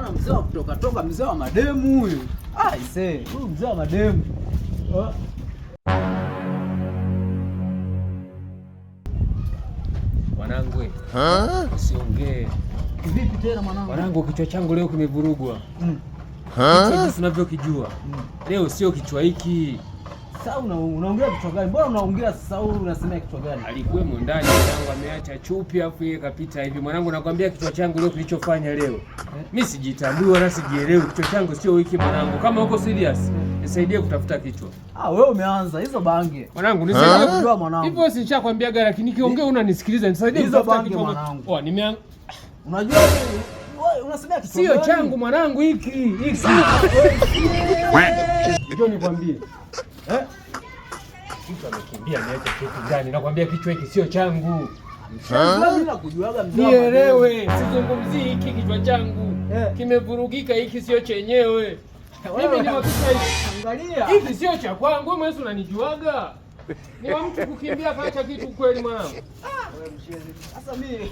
Bwana mzee wa kutoka mzee wa mademu huyu. Aisee, huyu mzee wa mademu. Mwanangu usiongee. Vipi tena mwanangu? Mwanangu kichwa changu leo kimevurugwa. Kichwa unavyokijua. Leo sio kichwa hiki. Sasa unaongea kichwa gani? Mbona unaongea sasa unasema kichwa gani? Alikuwemo ndani mwanangu ameacha chupi afu yeye kapita hivi. Mwanangu nakwambia kichwa changu leo kilichofanya leo. Mimi sijitambui wala sijielewi, kichwa changu sio wiki mwanangu. Kama uko serious, nisaidie kutafuta kichwa. Wewe umeanza hizo bange. Mwanangu nisaidie kujua mwanangu. Hivyo nishakwambiaga lakini kiongea unanisikiliza, nisaidie kutafuta kichwa mwanangu. Unajua wewe unasema kichwa sio changu mwanangu hiki. Njoo nikwambie. Kichwa amekimbia niache kitu ndani. Nakwambia kichwa hiki sio changu. Mimi nakujuaga mzee. Nielewe, sizungumzii hiki kichwa changu. Kimevurugika, hiki sio chenyewe. Mimi ni wakisha hiki. Angalia. Hiki sio cha kwangu, wewe mwenyewe unanijuaga. Ni wa mtu kukimbia kaacha kitu kweli mwanangu. Wewe mshenzi. Sasa mimi